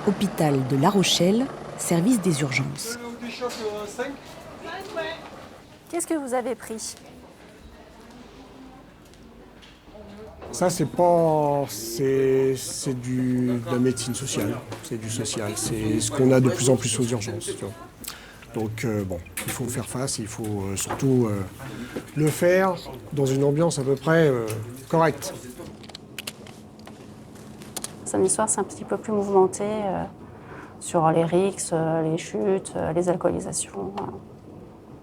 Hôpital de La Rochelle, service des urgences. Qu'est-ce que vous avez pris ? Ça, c'est de la médecine sociale. C'est du social. C'est ce qu'on a de plus en plus aux urgences. Tu vois. Donc, il faut faire face. Il faut surtout le faire dans une ambiance à peu près correcte. Samedi soir, c'est un petit peu plus mouvementé sur les rixes, les chutes, les alcoolisations.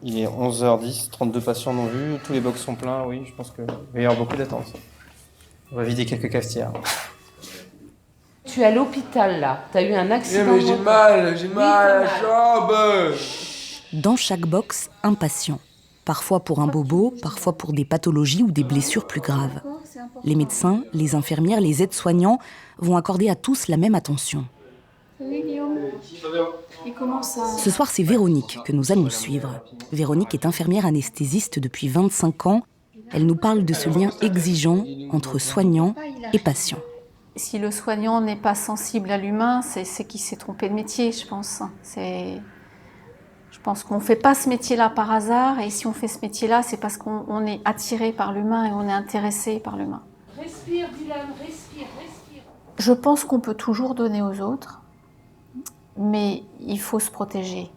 Il est 11h10, 32 patients non vus, tous les blocs sont pleins, oui, je pense qu'il va y avoir beaucoup d'attentes. On va vider quelques cafetières. Tu es à l'hôpital là, t'as eu un accident. Mais j'ai mal à la jambe. Dans chaque box, un patient. Parfois pour un bobo, parfois pour des pathologies ou des blessures plus graves. Les médecins, les infirmières, les aides-soignants vont accorder à tous la même attention. Salut Guillaume. Et comment ça ? Ce soir, c'est Véronique que nous allons suivre. Véronique est infirmière anesthésiste depuis 25 ans. Elle nous parle de ce lien exigeant entre soignants et patients. Si le soignant n'est pas sensible à l'humain, c'est qu'il s'est trompé de métier, je pense. Je pense qu'on ne fait pas ce métier-là par hasard, et si on fait ce métier-là, c'est parce qu'on est attiré par l'humain et on est intéressé par l'humain. Respire, Dylan, respire. Je pense qu'on peut toujours donner aux autres, mais il faut se protéger.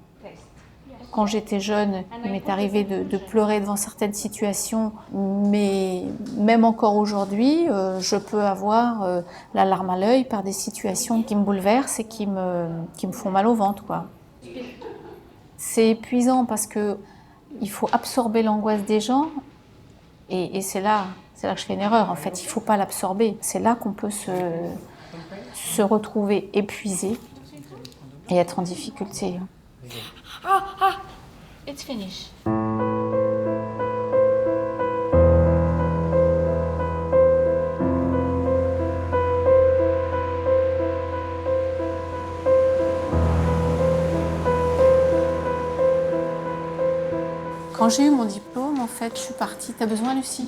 Quand j'étais jeune, il m'est arrivé de pleurer devant certaines situations, mais même encore aujourd'hui, je peux avoir la larme à l'œil par des situations qui me bouleversent et qui me font mal au ventre, quoi. C'est épuisant parce qu'il faut absorber l'angoisse des gens, et c'est là que je fais une erreur. En fait, il ne faut pas l'absorber. C'est là qu'on peut se retrouver épuisé et être en difficulté. It's finished. Quand j'ai eu mon diplôme, en fait, je suis partie. T'as besoin, Lucie ?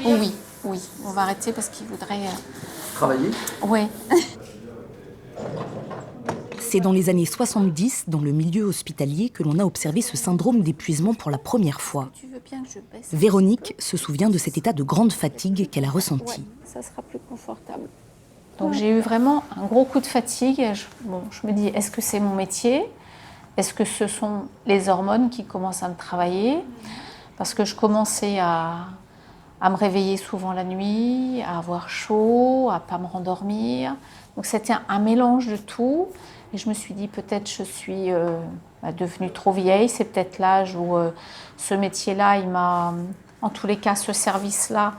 Oh, oui. On va arrêter parce qu'il voudrait... Travailler ? Oui. C'est dans les années 70, dans le milieu hospitalier, que l'on a observé ce syndrome d'épuisement pour la première fois. Tu veux bien que je baisse ? Véronique se souvient de cet état de grande fatigue qu'elle a ressenti. Ouais, ça sera plus confortable. Donc j'ai eu vraiment un gros coup de fatigue. Je me dis, est-ce que c'est mon métier ? Est-ce que ce sont les hormones qui commencent à me travailler ? Parce que je commençais à me réveiller souvent la nuit, à avoir chaud, à ne pas me rendormir. Donc c'était un mélange de tout. Et je me suis dit, peut-être je suis devenue trop vieille. C'est peut-être l'âge où ce métier-là, en tous les cas, ce service-là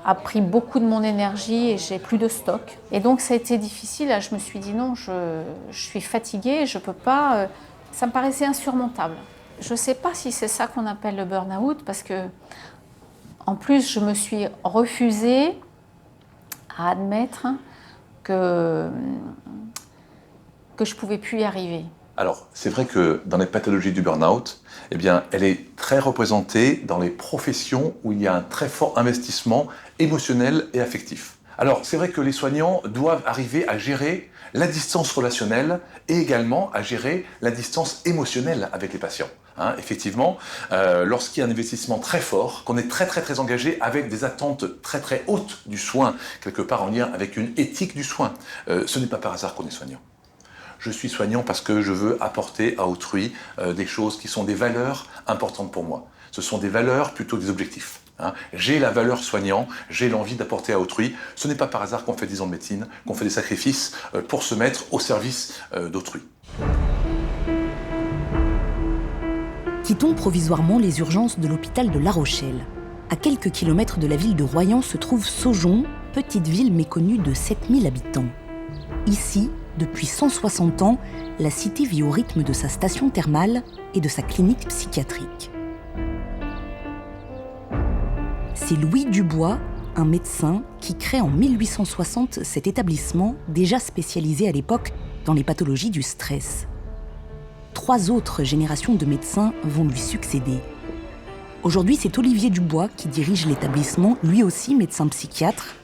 a pris beaucoup de mon énergie et j'ai plus de stock. Et donc ça a été difficile. Là, je me suis dit, non, je suis fatiguée, je ne peux pas... Ça me paraissait insurmontable. Je ne sais pas si c'est ça qu'on appelle le burn-out, parce que, en plus, je me suis refusée à admettre que je ne pouvais plus y arriver. Alors, c'est vrai que dans les pathologies du burn-out, eh bien, elle est très représentée dans les professions où il y a un très fort investissement émotionnel et affectif. Alors, c'est vrai que les soignants doivent arriver à gérer la distance relationnelle et également à gérer la distance émotionnelle avec les patients. Effectivement, lorsqu'il y a un investissement très fort, qu'on est très engagé avec des attentes très hautes du soin, quelque part en lien avec une éthique du soin, ce n'est pas par hasard qu'on est soignant. Je suis soignant parce que je veux apporter à autrui des choses qui sont des valeurs importantes pour moi. Ce sont des valeurs plutôt que des objectifs. J'ai la valeur soignant, j'ai l'envie d'apporter à autrui. Ce n'est pas par hasard qu'on fait 10 ans de médecine, qu'on fait des sacrifices pour se mettre au service d'autrui. Quittons provisoirement les urgences de l'hôpital de La Rochelle. À quelques kilomètres de la ville de Royan se trouve Saujon, petite ville méconnue de 7000 habitants. Ici, depuis 160 ans, la cité vit au rythme de sa station thermale et de sa clinique psychiatrique. C'est Louis Dubois, un médecin, qui crée en 1860 cet établissement, déjà spécialisé à l'époque dans les pathologies du stress. 3 autres générations de médecins vont lui succéder. Aujourd'hui, c'est Olivier Dubois qui dirige l'établissement, lui aussi médecin psychiatre.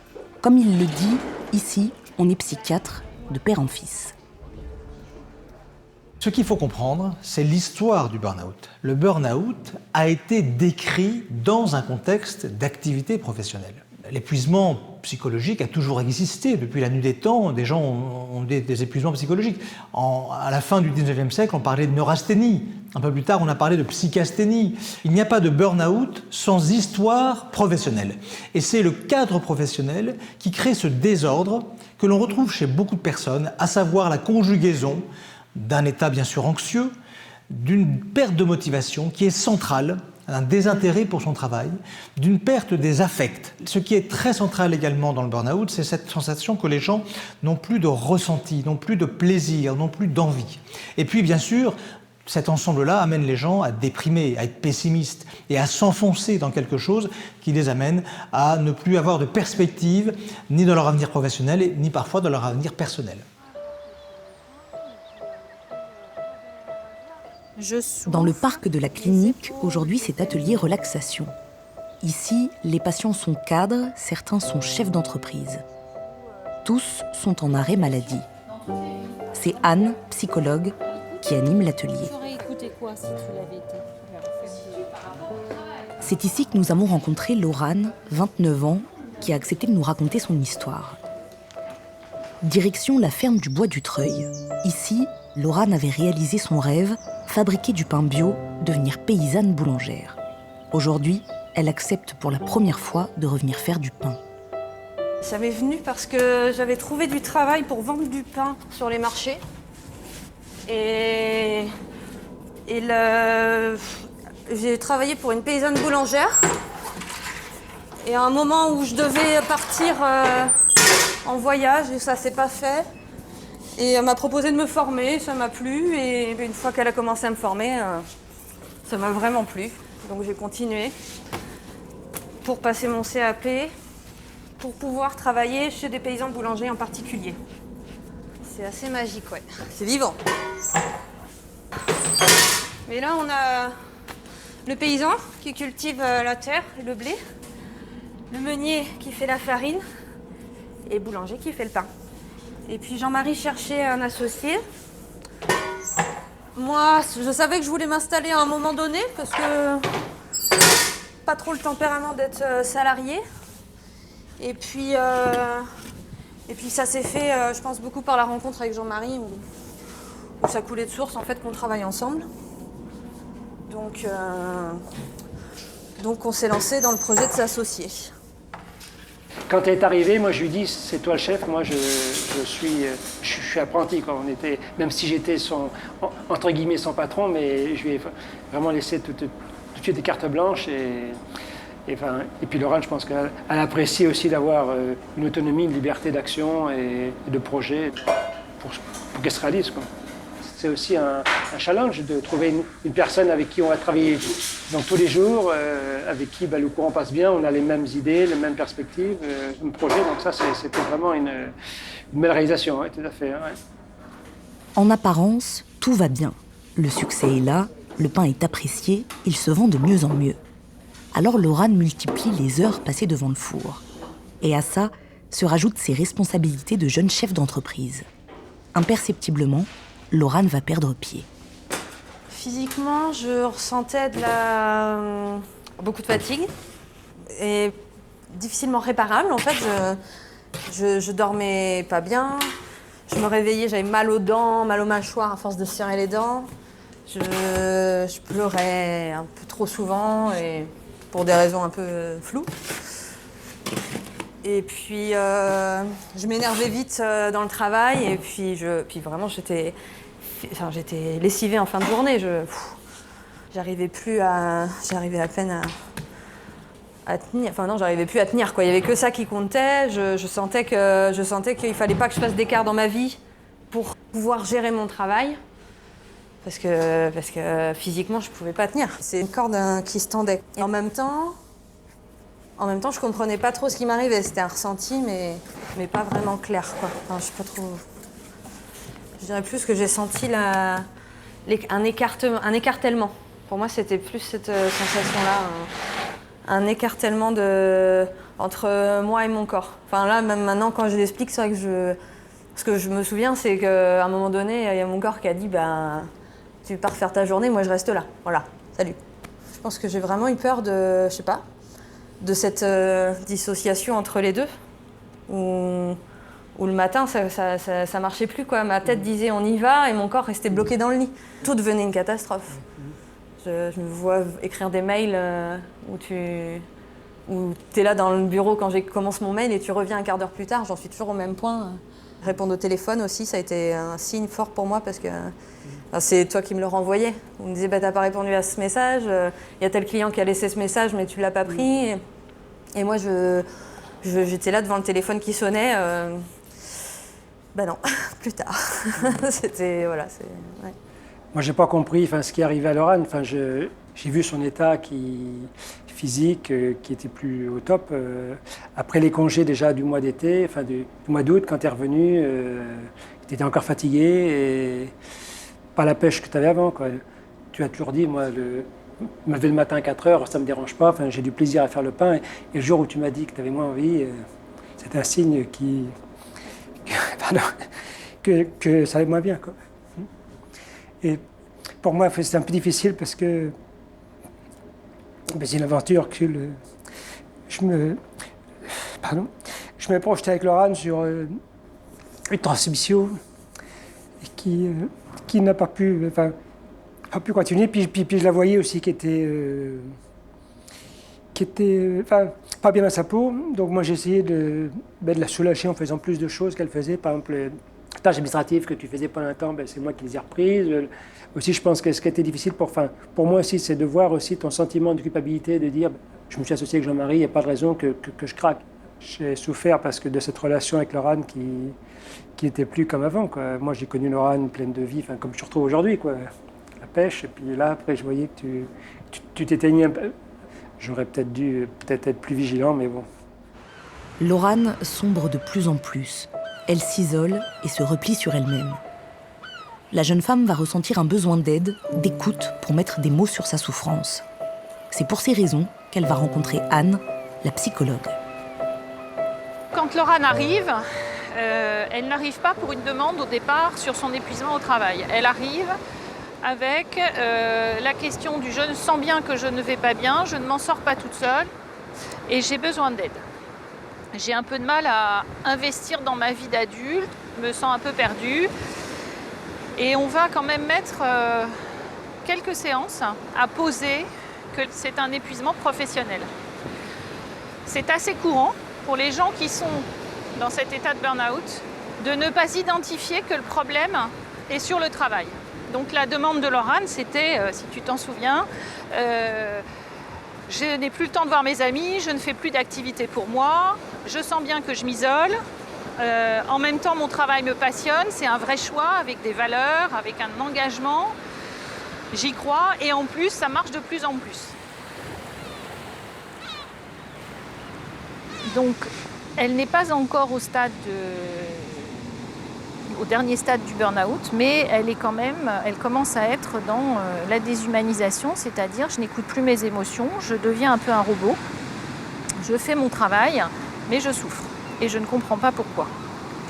Comme il le dit, ici, on est psychiatre de père en fils. Ce qu'il faut comprendre, c'est l'histoire du burn-out. Le burn-out a été décrit dans un contexte d'activité professionnelle. L'épuisement psychologique a toujours existé. Depuis la nuit des temps, des gens ont des épuisements psychologiques. À la fin du 19e siècle, on parlait de neurasthénie. Un peu plus tard, on a parlé de psychasthénie. Il n'y a pas de burn-out sans histoire professionnelle. Et c'est le cadre professionnel qui crée ce désordre que l'on retrouve chez beaucoup de personnes, à savoir la conjugaison d'un état bien sûr anxieux, d'une perte de motivation qui est centrale, un désintérêt pour son travail, d'une perte des affects. Ce qui est très central également dans le burn-out, c'est cette sensation que les gens n'ont plus de ressenti, n'ont plus de plaisir, n'ont plus d'envie. Et puis bien sûr, cet ensemble-là amène les gens à déprimer, à être pessimistes et à s'enfoncer dans quelque chose qui les amène à ne plus avoir de perspective ni dans leur avenir professionnel, ni parfois dans leur avenir personnel. Dans le parc de la clinique, aujourd'hui, c'est atelier relaxation. Ici, les patients sont cadres, certains sont chefs d'entreprise. Tous sont en arrêt maladie. C'est Anne, psychologue, qui anime l'atelier. C'est ici que nous avons rencontré Laurane, 29 ans, qui a accepté de nous raconter son histoire. Direction la ferme du Bois du Treuil. Ici, Laurane avait réalisé son rêve, fabriquer du pain bio, devenir paysanne boulangère. Aujourd'hui, elle accepte pour la première fois de revenir faire du pain. Ça m'est venu parce que j'avais trouvé du travail pour vendre du pain sur les marchés. Et j'ai travaillé pour une paysanne boulangère. Et à un moment où je devais partir en voyage, et ça s'est pas fait. Et elle m'a proposé de me former, ça m'a plu. Et une fois qu'elle a commencé à me former, ça m'a vraiment plu. Donc j'ai continué pour passer mon CAP, pour pouvoir travailler chez des paysans boulangers en particulier. C'est assez magique, ouais. C'est vivant. Mais là, on a le paysan qui cultive la terre et le blé, le meunier qui fait la farine et le boulanger qui fait le pain. Et puis Jean-Marie cherchait un associé. Moi, je savais que je voulais m'installer à un moment donné parce que pas trop le tempérament d'être salarié. Et puis ça s'est fait, je pense, beaucoup par la rencontre avec Jean-Marie où ça coulait de source en fait qu'on travaille ensemble. Donc on s'est lancé dans le projet de s'associer. Quand elle est arrivée, moi je lui dis c'est toi le chef, moi je suis apprenti quoi. Même si j'étais entre guillemets son patron, mais je lui ai vraiment laissé tout de suite des cartes blanches et puis Laurane, je pense qu'elle apprécie aussi d'avoir une autonomie, une liberté d'action et de projet pour qu'elle se réalise quoi. C'est aussi un challenge de trouver une personne avec qui on va travailler donc, tous les jours, avec qui le courant passe bien, on a les mêmes idées, les mêmes perspectives, le même projet. Donc ça, c'était vraiment une belle réalisation, ouais, tout à fait. Ouais. En apparence, tout va bien. Le succès est là, le pain est apprécié, il se vend de mieux en mieux. Alors Laurane multiplie les heures passées devant le four. Et à ça, se rajoutent ses responsabilités de jeune chef d'entreprise. Imperceptiblement, Laurane va perdre pied. Physiquement, je ressentais beaucoup de fatigue et difficilement réparable. En fait, je dormais pas bien. Je me réveillais, j'avais mal aux dents, mal aux mâchoires à force de serrer les dents. Je pleurais un peu trop souvent et pour des raisons un peu floues. Et puis, je m'énervais vite dans le travail et puis vraiment, j'étais lessivée en fin de journée. J'arrivais à peine à tenir. Enfin non, j'arrivais plus à tenir quoi. Il y avait que ça qui comptait. Je sentais qu'il fallait pas que je fasse d'écart dans ma vie pour pouvoir gérer mon travail. Parce que physiquement, je pouvais pas tenir. C'est une corde qui se tendait. Et en même temps, je comprenais pas trop ce qui m'arrivait. C'était un ressenti, mais pas vraiment clair, quoi. Enfin, je sais pas trop. Je dirais plus que j'ai senti un écartèlement. Pour moi, c'était plus cette sensation-là, un écartèlement entre moi et mon corps. Enfin là, même maintenant, quand je l'explique, c'est vrai que Ce que je me souviens, c'est qu'à un moment donné, il y a mon corps qui a dit tu pars faire ta journée, moi je reste là. Voilà, salut. Je pense que j'ai vraiment eu peur de, je sais pas, de cette dissociation entre les deux. Où le matin, ça marchait plus, quoi. Ma tête disait on y va et mon corps restait bloqué dans le lit. Tout devenait une catastrophe. Je me vois écrire des mails où tu es là dans le bureau quand je commence mon mail et tu reviens un quart d'heure plus tard, j'en suis toujours au même point. Répondre au téléphone aussi, ça a été un signe fort pour moi parce que c'est toi qui me le renvoyais. On me disait t'as pas répondu à ce message, il y a tel client qui a laissé ce message mais tu l'as pas pris. Et moi j'étais là devant le téléphone qui sonnait. Non, plus tard. C'était voilà. Ouais. Moi, j'ai pas compris ce qui est arrivé à Laurane. J'ai vu son état physique qui était plus au top. Après les congés déjà du mois d'été, du mois d'août, quand tu es revenu, tu étais encore fatigué et pas la pêche que tu avais avant, quoi. Tu as toujours dit, moi, me lever le matin à 4 heures, ça me dérange pas. J'ai du plaisir à faire le pain. Et le jour où tu m'as dit que tu avais moins envie, c'était un signe que ça allait moins bien, quoi. Et pour moi, c'est un peu difficile parce que c'est une aventure que je me projetais avec Laurane sur une transmission qui n'a pas pu continuer. Puis je la voyais aussi qui était pas bien dans sa peau. Donc moi, j'ai essayé de la soulager en faisant plus de choses qu'elle faisait. Par exemple, les tâches administratives que tu faisais pendant un temps, c'est moi qui les ai reprises. Aussi, je pense que ce qui était difficile pour moi aussi, c'est de voir aussi ton sentiment de culpabilité, de dire je me suis associé avec Jean-Marie, il n'y a pas de raison que je craque. J'ai souffert parce que de cette relation avec Laurane qui était plus comme avant, quoi. Moi, j'ai connu Laurane pleine de vie, comme je retrouve aujourd'hui, quoi. La pêche, et puis là, après, je voyais que tu t'éteignais un peu. J'aurais peut-être dû être plus vigilant, mais bon. Laurane sombre de plus en plus. Elle s'isole et se replie sur elle-même. La jeune femme va ressentir un besoin d'aide, d'écoute pour mettre des mots sur sa souffrance. C'est pour ces raisons qu'elle va rencontrer Anne, la psychologue. Quand Laurane arrive, elle n'arrive pas pour une demande au départ sur son épuisement au travail. Elle arrive avec la question du je sens bien que je ne vais pas bien, je ne m'en sors pas toute seule et j'ai besoin d'aide. J'ai un peu de mal à investir dans ma vie d'adulte, me sens un peu perdue. Et on va quand même mettre quelques séances à poser que c'est un épuisement professionnel. C'est assez courant pour les gens qui sont dans cet état de burn-out de ne pas identifier que le problème est sur le travail. Donc la demande de Laurane, c'était, si tu t'en souviens, je n'ai plus le temps de voir mes amis, je ne fais plus d'activité pour moi, je sens bien que je m'isole. En même temps, mon travail me passionne, c'est un vrai choix avec des valeurs, avec un engagement. J'y crois et en plus, ça marche de plus en plus. Donc, elle n'est pas encore au dernier stade du burn-out, mais elle commence à être dans la déshumanisation, c'est-à-dire je n'écoute plus mes émotions, je deviens un peu un robot, je fais mon travail, mais je souffre. Et je ne comprends pas pourquoi.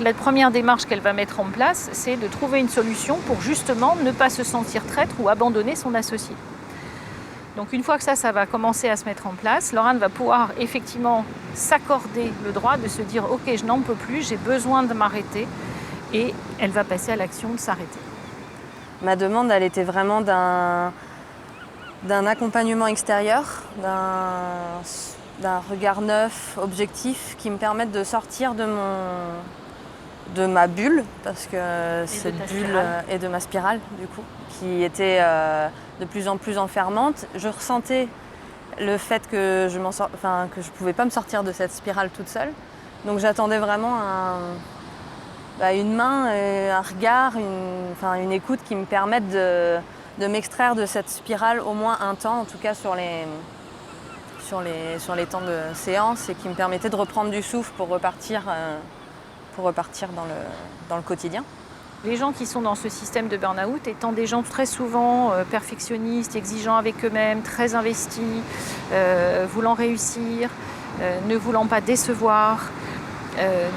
La première démarche qu'elle va mettre en place, c'est de trouver une solution pour justement ne pas se sentir traître ou abandonner son associé. Donc une fois que ça va commencer à se mettre en place, Laurane va pouvoir effectivement s'accorder le droit de se dire « Ok, je n'en peux plus, j'ai besoin de m'arrêter » et elle va passer à l'action de s'arrêter. Ma demande, elle était vraiment d'un accompagnement extérieur, d'un regard neuf, objectif, qui me permette de sortir de ma bulle, parce que cette bulle est de ma spirale, du coup, qui était de plus en plus enfermante. Je ressentais le fait que je ne pouvais pas me sortir de cette spirale toute seule. Donc j'attendais vraiment une main, un regard, une écoute qui me permette de m'extraire de cette spirale au moins un temps, en tout cas sur les temps de séance, et qui me permettait de reprendre du souffle pour repartir dans le quotidien. Les gens qui sont dans ce système de burn-out étant des gens très souvent perfectionnistes, exigeants avec eux-mêmes, très investis, voulant réussir, ne voulant pas décevoir,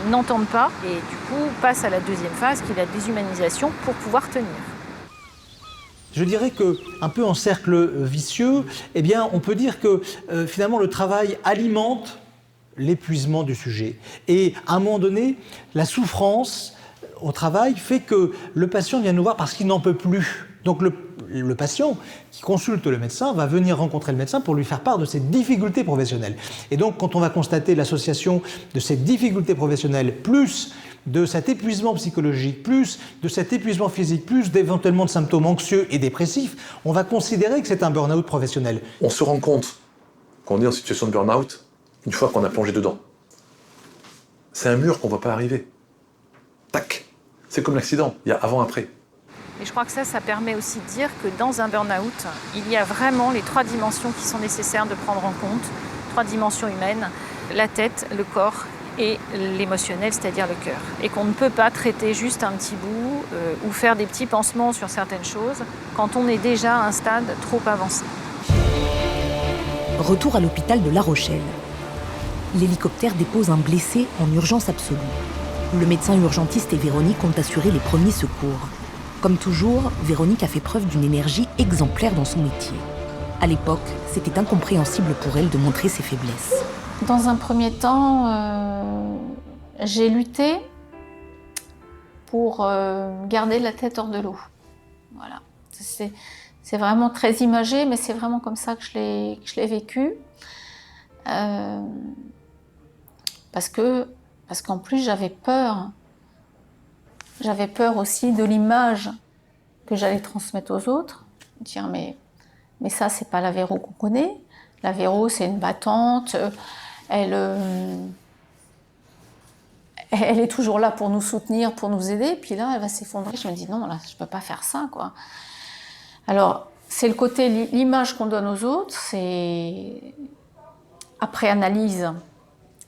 n'entendent pas et du coup passent à la deuxième phase qui est la déshumanisation pour pouvoir tenir. Je dirais que, un peu en cercle vicieux, eh bien, on peut dire que finalement le travail alimente l'épuisement du sujet. Et à un moment donné, la souffrance au travail fait que le patient vient nous voir parce qu'il n'en peut plus. Donc le patient qui consulte le médecin va venir rencontrer le médecin pour lui faire part de ses difficultés professionnelles. Et donc quand on va constater l'association de ces difficultés professionnelles plus de cet épuisement psychologique, plus de cet épuisement physique, plus d'éventuellement de symptômes anxieux et dépressifs, on va considérer que c'est un burn-out professionnel. On se rend compte qu'on est en situation de burn-out une fois qu'on a plongé dedans. C'est un mur qu'on ne voit pas arriver. Tac. C'est comme l'accident, il y a avant-après. Et je crois que ça permet aussi de dire que dans un burn-out, il y a vraiment les 3 dimensions qui sont nécessaires de prendre en compte, 3 dimensions humaines, la tête, le corps et l'émotionnel, c'est-à-dire le cœur. Et qu'on ne peut pas traiter juste un petit bout ou faire des petits pansements sur certaines choses quand on est déjà à un stade trop avancé. Retour à l'hôpital de La Rochelle. L'hélicoptère dépose un blessé en urgence absolue. Le médecin urgentiste et Véronique ont assuré les premiers secours. Comme toujours, Véronique a fait preuve d'une énergie exemplaire dans son métier. À l'époque, c'était incompréhensible pour elle de montrer ses faiblesses. Dans un premier temps, j'ai lutté pour garder la tête hors de l'eau. Voilà. C'est vraiment très imagé, mais c'est vraiment comme ça que je l'ai vécu. Parce qu'en plus, j'avais peur. J'avais peur aussi de l'image que j'allais transmettre aux autres. Dire, mais ça, c'est pas la Véro qu'on connaît. La Véro, c'est une battante. Elle est toujours là pour nous soutenir, pour nous aider. Puis là, elle va s'effondrer. Je me dis, non, là, je peux pas faire ça, quoi. Alors, c'est le côté, l'image qu'on donne aux autres, c'est... Après analyse,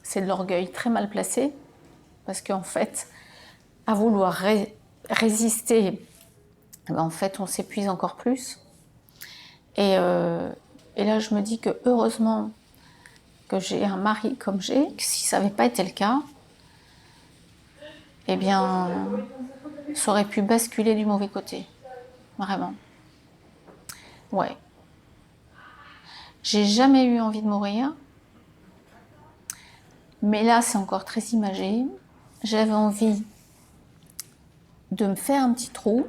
c'est de l'orgueil très mal placé. Parce qu'en fait, à vouloir résister, en fait, on s'épuise encore plus. Et là, je me dis que heureusement que j'ai un mari comme j'ai, que si ça n'avait pas été le cas, eh bien, ça aurait pu basculer du mauvais côté. Vraiment. Ouais. J'ai jamais eu envie de mourir. Mais là, c'est encore très imagé. J'avais envie de me faire un petit trou,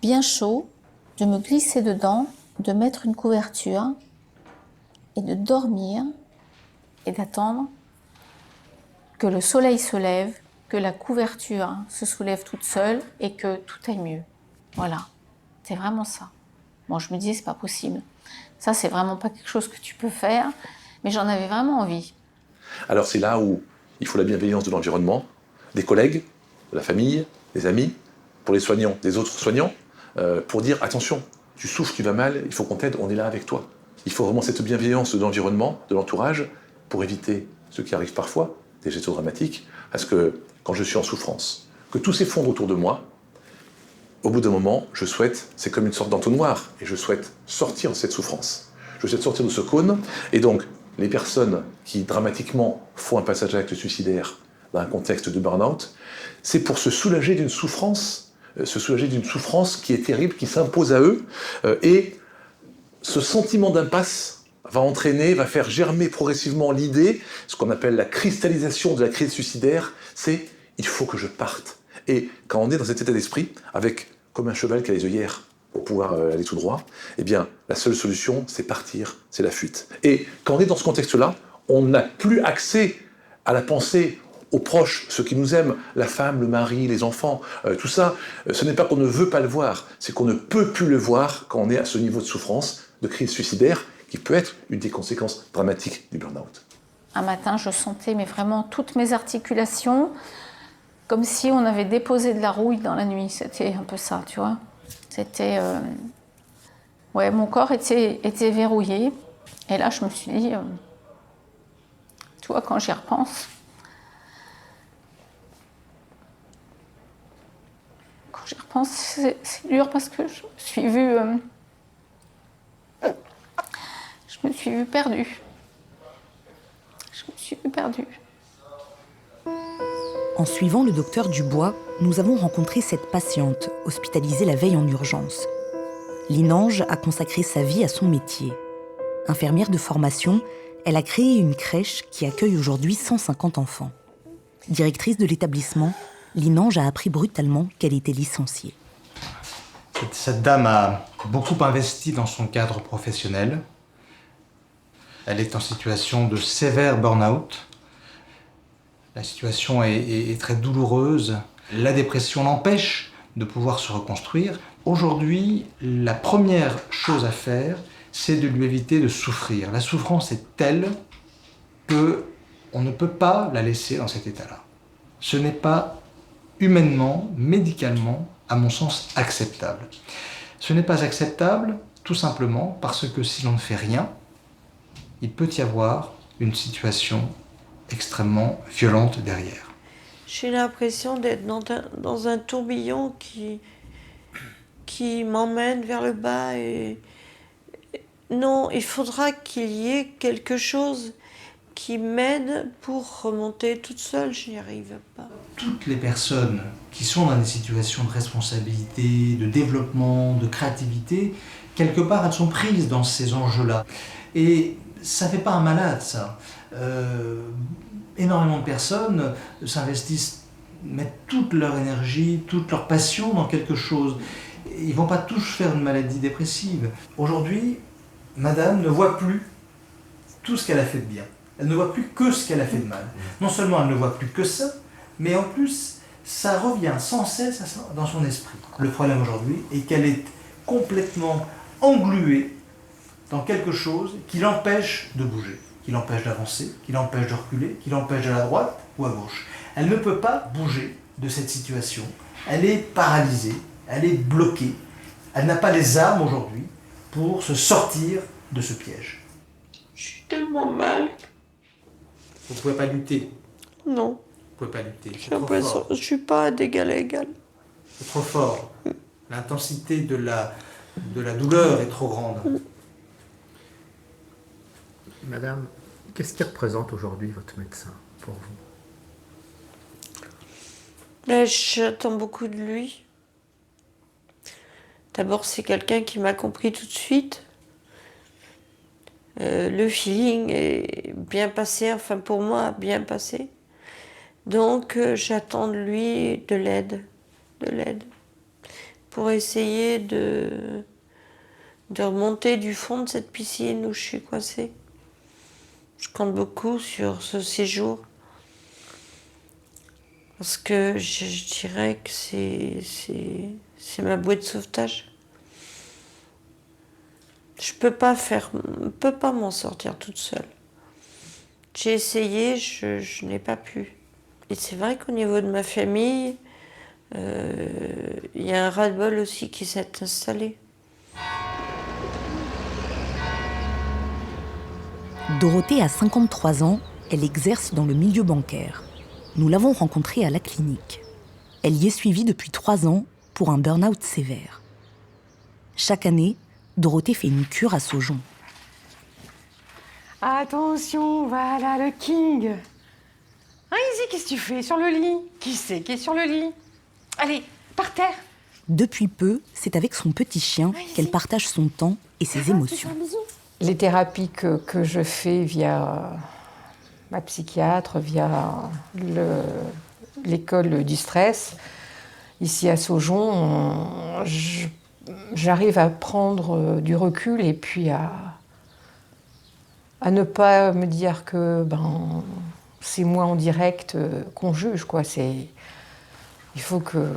bien chaud, de me glisser dedans, de mettre une couverture et de dormir et d'attendre que le soleil se lève, que la couverture se soulève toute seule et que tout aille mieux. Voilà, c'est vraiment ça. Bon, je me disais, c'est pas possible. Ça, c'est vraiment pas quelque chose que tu peux faire, mais j'en avais vraiment envie. Alors c'est là où il faut la bienveillance de l'environnement, des collègues, de la famille, des amis, pour les soignants, des autres soignants, pour dire attention, tu souffres, tu vas mal, il faut qu'on t'aide, on est là avec toi. Il faut vraiment cette bienveillance de l'environnement, de l'entourage, pour éviter ce qui arrive parfois, des gestes dramatiques, parce que quand je suis en souffrance, que tout s'effondre autour de moi, au bout d'un moment, je souhaite, c'est comme une sorte d'entonnoir, et je souhaite sortir de cette souffrance. Je souhaite sortir de ce cône, et donc les personnes qui dramatiquement font un passage à l'acte suicidaire dans un contexte de burn-out, c'est pour se soulager d'une souffrance qui est terrible, qui s'impose à eux, et ce sentiment d'impasse va faire germer progressivement l'idée, ce qu'on appelle la cristallisation de la crise suicidaire, c'est « il faut que je parte ». Et quand on est dans cet état d'esprit, avec comme un cheval qui a les œillères pour pouvoir aller tout droit, eh bien, la seule solution, c'est partir, c'est la fuite. Et quand on est dans ce contexte-là, on n'a plus accès à la pensée, aux proches, ceux qui nous aiment, la femme, le mari, les enfants, tout ça. Ce n'est pas qu'on ne veut pas le voir, c'est qu'on ne peut plus le voir quand on est à ce niveau de souffrance, de crise suicidaire, qui peut être une des conséquences dramatiques du burn-out. Un matin, je sentais mais vraiment toutes mes articulations, comme si on avait déposé de la rouille dans la nuit. C'était un peu ça, tu vois. C'était... Ouais, mon corps était verrouillé. Et là, je me suis dit... Tu vois, quand j'y repense... c'est dur parce que je me suis vue... Je me suis vue perdue. Je me suis vue perdue. En suivant le docteur Dubois, nous avons rencontré cette patiente, hospitalisée la veille en urgence. Linange a consacré sa vie à son métier. Infirmière de formation, elle a créé une crèche qui accueille aujourd'hui 150 enfants. Directrice de l'établissement, Linange a appris brutalement qu'elle était licenciée. Cette dame a beaucoup investi dans son cadre professionnel. Elle est en situation de sévère burn-out. La situation est très douloureuse. La dépression l'empêche de pouvoir se reconstruire. Aujourd'hui, la première chose à faire, c'est de lui éviter de souffrir. La souffrance est telle qu'on ne peut pas la laisser dans cet état-là. Ce n'est pas humainement, médicalement, à mon sens, acceptable. Ce n'est pas acceptable tout simplement parce que si l'on ne fait rien, il peut y avoir une situation extrêmement violente derrière. J'ai l'impression d'être dans un tourbillon qui m'emmène vers le bas. Et non, il faudra qu'il y ait quelque chose qui m'aide pour remonter toute seule. Je n'y arrive pas. Toutes les personnes qui sont dans des situations de responsabilité, de développement, de créativité, quelque part, elles sont prises dans ces enjeux-là. Et ça ne fait pas un malade, ça. Énormément de personnes s'investissent, mettent toute leur énergie, toute leur passion dans quelque chose. Ils ne vont pas tous faire une maladie dépressive. Aujourd'hui, madame ne voit plus tout ce qu'elle a fait de bien. Elle ne voit plus que ce qu'elle a fait de mal. Non seulement elle ne voit plus que ça, mais en plus, ça revient sans cesse dans son esprit. Le problème aujourd'hui est qu'elle est complètement engluée dans quelque chose qui l'empêche de bouger, qui l'empêche d'avancer, qui l'empêche de reculer, qui l'empêche d'aller à droite ou à gauche. Elle ne peut pas bouger de cette situation. Elle est paralysée, elle est bloquée. Elle n'a pas les armes aujourd'hui pour se sortir de ce piège. Je suis tellement mal. Vous ne pouvez pas lutter. Non. Vous ne pouvez pas lutter. J'ai l'impression que je ne suis pas d'égal à égal. C'est trop fort. L'intensité de la douleur est trop grande. Madame, qu'est-ce qui représente aujourd'hui votre médecin pour vous? J'attends beaucoup de lui. D'abord, c'est quelqu'un qui m'a compris tout de suite. Le feeling est bien passé, enfin pour moi, bien passé. Donc, j'attends de lui de l'aide, pour essayer de remonter du fond de cette piscine où je suis coincée. Je compte beaucoup sur ce séjour. Parce que je dirais que c'est ma bouée de sauvetage. Je peux pas m'en sortir toute seule. J'ai essayé, je n'ai pas pu. Et c'est vrai qu'au niveau de ma famille, il y a un ras-le-bol aussi qui s'est installé. Dorothée a 53 ans, elle exerce dans le milieu bancaire. Nous l'avons rencontrée à la clinique. Elle y est suivie depuis 3 ans pour un burn-out sévère. Chaque année, Dorothée fait une cure à Saujon. Attention, voilà le king. Allez-y, qu'est-ce que tu fais sur le lit? Qui c'est qui est sur le lit? Allez, par terre. Depuis peu, c'est avec son petit chien qu'elle partage son temps et ses émotions. Les thérapies que je fais via ma psychiatre, via l'école du stress, ici à Saujon, j'arrive à prendre du recul et puis à ne pas me dire que c'est moi en direct qu'on juge, quoi. Il faut que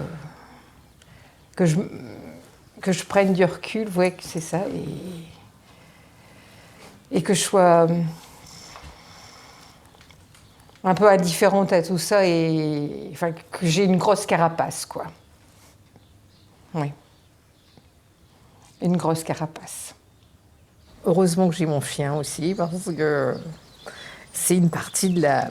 je prenne du recul, vous voyez que c'est ça, et que je sois un peu indifférente à tout ça, et enfin, que j'ai une grosse carapace, quoi. Oui. Une grosse carapace. Heureusement que j'ai mon chien aussi, parce que c'est une partie de la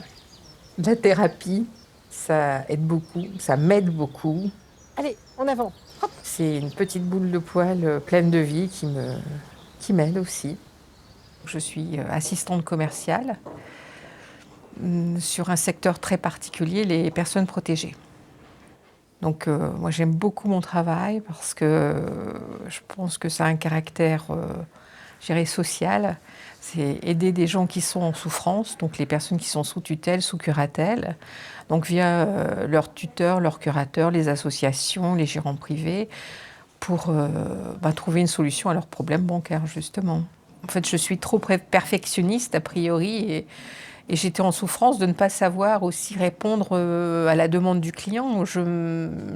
thérapie. Ça aide beaucoup, ça m'aide beaucoup. Allez, en avant. Hop. C'est une petite boule de poil pleine de vie qui m'aide aussi. Je suis assistante commerciale sur un secteur très particulier, les personnes protégées. Donc moi j'aime beaucoup mon travail parce que je pense que ça a un caractère, je dirais, social. C'est aider des gens qui sont en souffrance, donc les personnes qui sont sous tutelle, sous curatelle, donc via leurs tuteurs, leurs curateurs, les associations, les gérants privés, pour trouver une solution à leurs problèmes bancaires, justement. En fait, je suis trop perfectionniste, a priori, et j'étais en souffrance de ne pas savoir aussi répondre à la demande du client.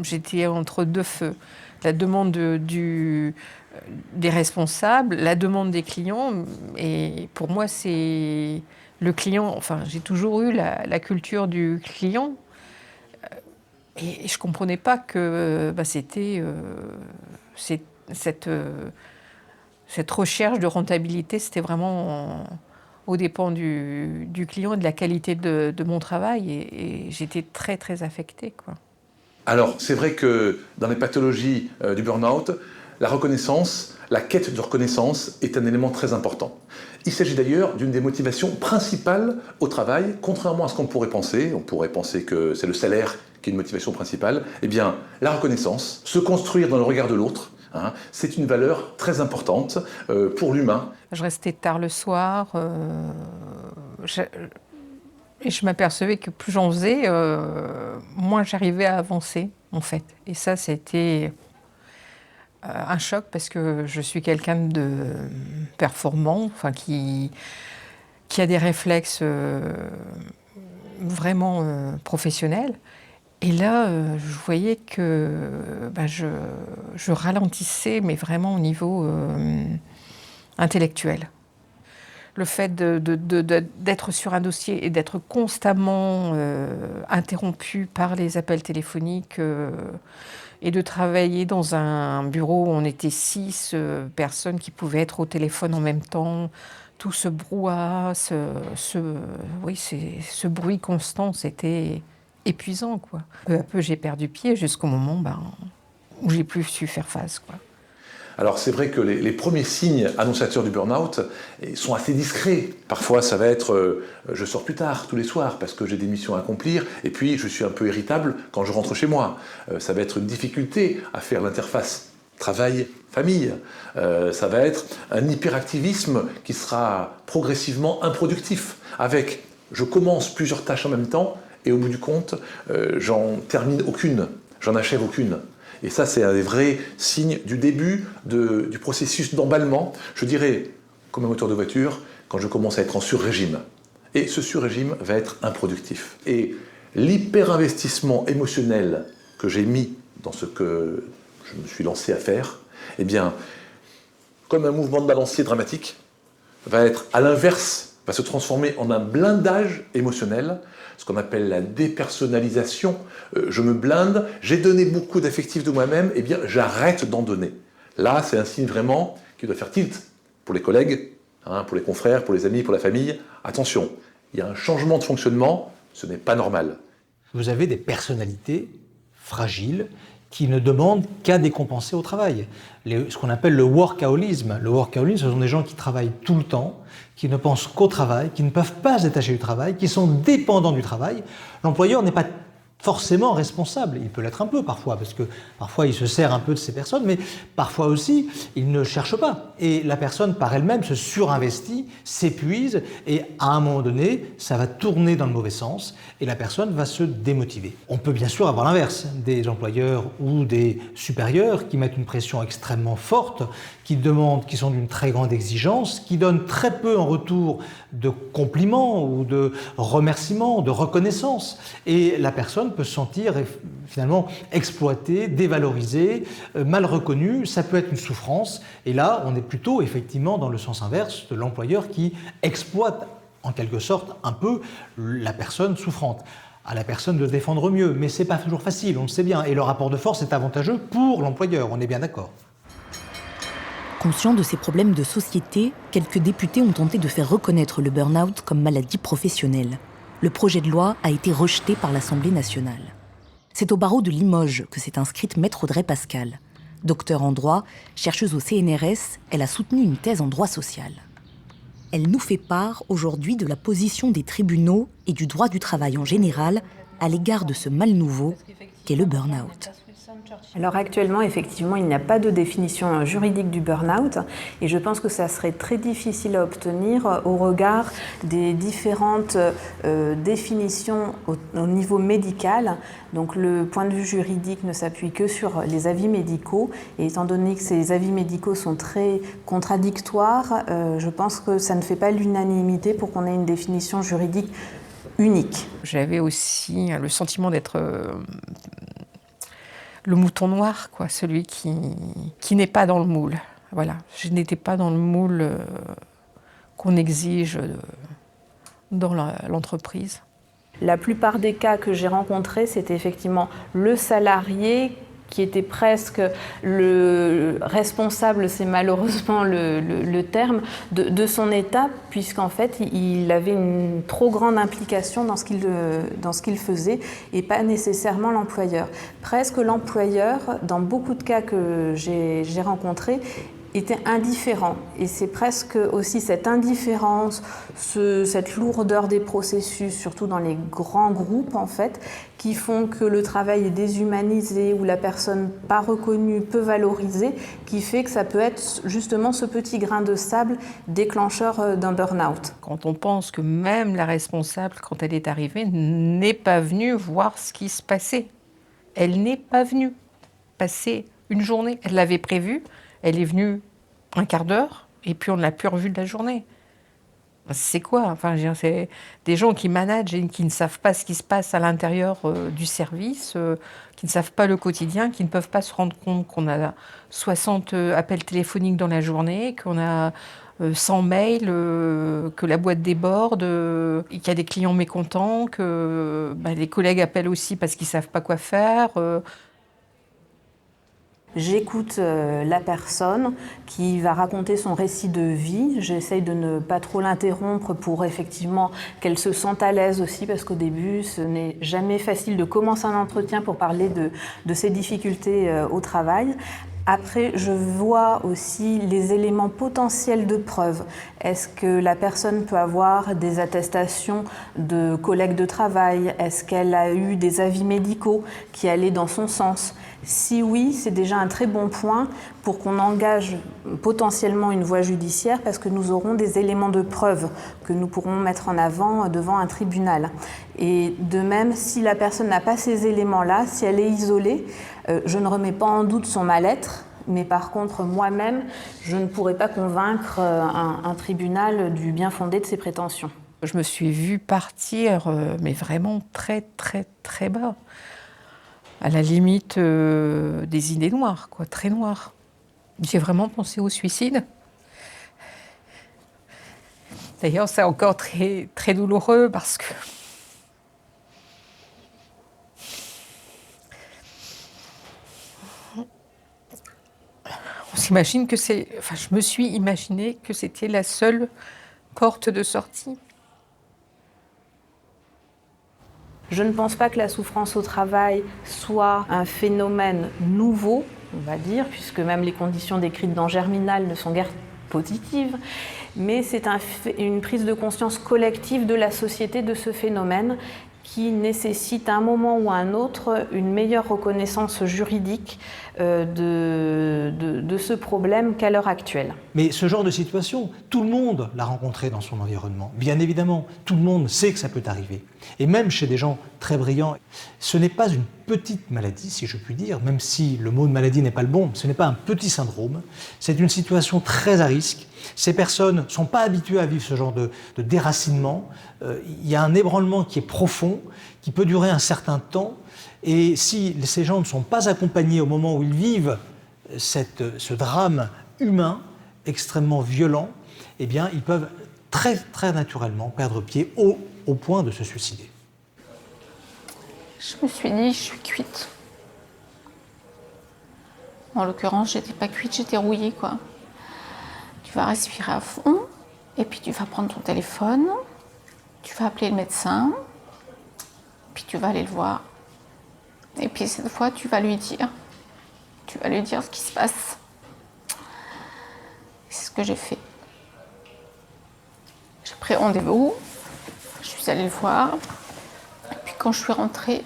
J'étais entre deux feux. La demande des responsables, la demande des clients. Et pour moi, c'est le client. Enfin, j'ai toujours eu la culture du client. Et je ne comprenais pas que c'était cette recherche de rentabilité, c'était vraiment aux dépens du client et de la qualité de mon travail. Et j'étais très, très affectée, quoi. Alors, c'est vrai que dans les pathologies du burn-out, la reconnaissance, la quête de reconnaissance est un élément très important. Il s'agit d'ailleurs d'une des motivations principales au travail, contrairement à ce qu'on pourrait penser. On pourrait penser que c'est le salaire qui est une motivation principale. Eh bien, la reconnaissance, se construire dans le regard de l'autre, c'est une valeur très importante pour l'humain. Je restais tard le soir et je m'apercevais que plus j'en faisais, moins j'arrivais à avancer, en fait. Et ça, c'était un choc parce que je suis quelqu'un de performant, enfin, qui a des réflexes vraiment professionnels. Et là, je voyais que je ralentissais, mais vraiment au niveau intellectuel. Le fait d'être sur un dossier et d'être constamment interrompu par les appels téléphoniques et de travailler dans un bureau où on était 6 personnes qui pouvaient être au téléphone en même temps, tout ce brouhaha, ce bruit constant, c'était épuisant, quoi. Peu à peu, j'ai perdu pied jusqu'au moment où j'ai plus su faire face, quoi. Alors c'est vrai que les premiers signes annonciateurs du burn-out sont assez discrets. Parfois ça va être je sors plus tard tous les soirs parce que j'ai des missions à accomplir et puis je suis un peu irritable quand je rentre chez moi. Ça va être une difficulté à faire l'interface travail-famille. Ça va être un hyperactivisme qui sera progressivement improductif avec je commence plusieurs tâches en même temps et au bout du compte j'en termine aucune, j'en achève aucune. Et ça, c'est un des vrais signes du début du processus d'emballement. Je dirais, comme un moteur de voiture, quand je commence à être en sur-régime. Et ce sur-régime va être improductif. Et l'hyper-investissement émotionnel que j'ai mis dans ce que je me suis lancé à faire, eh bien, comme un mouvement de balancier dramatique, va être à l'inverse, va se transformer en un blindage émotionnel, ce qu'on appelle la dépersonnalisation. Je me blinde, j'ai donné beaucoup d'affectifs de moi-même, eh bien j'arrête d'en donner. Là, c'est un signe vraiment qui doit faire tilt pour les collègues, pour les confrères, pour les amis, pour la famille. Attention, il y a un changement de fonctionnement, ce n'est pas normal. Vous avez des personnalités fragiles qui ne demandent qu'à décompenser au travail. Ce qu'on appelle le workaholisme. Le workaholisme, ce sont des gens qui travaillent tout le temps, qui ne pensent qu'au travail, qui ne peuvent pas se détacher du travail, qui sont dépendants du travail. L'employeur n'est pas forcément responsable. Il peut l'être un peu parfois, parce que parfois il se sert un peu de ces personnes, mais parfois aussi il ne cherche pas. Et la personne par elle-même se surinvestit, s'épuise, et à un moment donné, ça va tourner dans le mauvais sens, et la personne va se démotiver. On peut bien sûr avoir l'inverse, des employeurs ou des supérieurs qui mettent une pression extrêmement forte, qui sont d'une très grande exigence, qui donnent très peu en retour de compliments ou de remerciements, de reconnaissance. Et la personne peut se sentir finalement exploitée, dévalorisée, mal reconnue. Ça peut être une souffrance. Et là, on est plutôt effectivement dans le sens inverse de l'employeur qui exploite en quelque sorte un peu la personne souffrante. À la personne de se défendre mieux. Mais ce n'est pas toujours facile, on le sait bien. Et le rapport de force est avantageux pour l'employeur, on est bien d'accord. Conscients de ces problèmes de société, quelques députés ont tenté de faire reconnaître le burn-out comme maladie professionnelle. Le projet de loi a été rejeté par l'Assemblée nationale. C'est au barreau de Limoges que s'est inscrite Maître Audrey Pascal. Docteur en droit, chercheuse au CNRS, elle a soutenu une thèse en droit social. elle nous fait part aujourd'hui de la position des tribunaux et du droit du travail en général à l'égard de ce mal nouveau qu'est le burn-out. Alors actuellement, effectivement, il n'y a pas de définition juridique du burn-out et je pense que ça serait très difficile à obtenir au regard des différentes définitions au niveau médical. Donc le point de vue juridique ne s'appuie que sur les avis médicaux et étant donné que ces avis médicaux sont très contradictoires, je pense que ça ne fait pas l'unanimité pour qu'on ait une définition juridique unique. J'avais aussi le sentiment d'être le mouton noir, quoi, celui qui n'est pas dans le moule. Voilà, je n'étais pas dans le moule qu'on exige dans l'entreprise. La plupart des cas que j'ai rencontrés, c'était effectivement le salarié qui était presque le responsable, c'est malheureusement le terme, de son état, puisqu'en fait, il avait une trop grande implication dans ce qu'il faisait et pas nécessairement l'employeur. Presque l'employeur, dans beaucoup de cas que j'ai rencontrés, était indifférent. Et c'est presque aussi cette indifférence, cette lourdeur des processus, surtout dans les grands groupes en fait, qui font que le travail est déshumanisé ou la personne pas reconnue, peu valorisée, qui fait que ça peut être justement ce petit grain de sable déclencheur d'un burn-out. Quand on pense que même la responsable, quand elle est arrivée, n'est pas venue voir ce qui se passait. Elle n'est pas venue passer une journée. Elle l'avait prévu. Elle est venue un quart d'heure et puis on ne l'a plus revue de la journée. C'est quoi? Enfin, c'est des gens qui managent et qui ne savent pas ce qui se passe à l'intérieur du service, qui ne savent pas le quotidien, qui ne peuvent pas se rendre compte qu'on a 60 appels téléphoniques dans la journée, qu'on a 100 mails, que la boîte déborde, qu'il y a des clients mécontents, que les collègues appellent aussi parce qu'ils ne savent pas quoi faire. J'écoute la personne qui va raconter son récit de vie. J'essaye de ne pas trop l'interrompre pour effectivement qu'elle se sente à l'aise aussi, parce qu'au début, ce n'est jamais facile de commencer un entretien pour parler de ses difficultés au travail. Après, je vois aussi les éléments potentiels de preuve. Est-ce que la personne peut avoir des attestations de collègues de travail? Est-ce qu'elle a eu des avis médicaux qui allaient dans son sens? Si oui, c'est déjà un très bon point pour qu'on engage potentiellement une voie judiciaire, parce que nous aurons des éléments de preuve que nous pourrons mettre en avant devant un tribunal. Et de même, si la personne n'a pas ces éléments-là, si elle est isolée, je ne remets pas en doute son mal-être, mais par contre, moi-même, je ne pourrais pas convaincre un tribunal du bien fondé de ses prétentions. Je me suis vue partir, mais vraiment très, très, très bas. À la limite des idées noires, quoi, très noires. J'ai vraiment pensé au suicide. D'ailleurs, c'est encore très, très douloureux parce que on s'imagine que c'est... Enfin, je me suis imaginé que c'était la seule porte de sortie. Je ne pense pas que la souffrance au travail soit un phénomène nouveau, on va dire, puisque même les conditions décrites dans Germinal ne sont guère positives, mais c'est une prise de conscience collective de la société de ce phénomène qui nécessite à un moment ou à un autre une meilleure reconnaissance juridique de ce problème qu'à l'heure actuelle. Mais ce genre de situation, tout le monde l'a rencontré dans son environnement. Bien évidemment, tout le monde sait que ça peut arriver. Et même chez des gens très brillants, ce n'est pas une petite maladie, si je puis dire, même si le mot de maladie n'est pas le bon, ce n'est pas un petit syndrome, c'est une situation très à risque. Ces personnes ne sont pas habituées à vivre ce genre de déracinement. Il y a un ébranlement qui est profond, qui peut durer un certain temps. Et si ces gens ne sont pas accompagnés au moment où ils vivent ce drame humain extrêmement violent, eh bien, ils peuvent très, très naturellement perdre pied au point de se suicider. Je me suis dit, je suis cuite. En l'occurrence, j'étais pas cuite, j'étais rouillée, quoi. Tu vas respirer à fond, et puis tu vas prendre ton téléphone, tu vas appeler le médecin, puis tu vas aller le voir. Et puis cette fois, tu vas lui dire ce qui se passe. C'est ce que j'ai fait. J'ai pris rendez-vous, je suis allée le voir. Et puis quand je suis rentrée,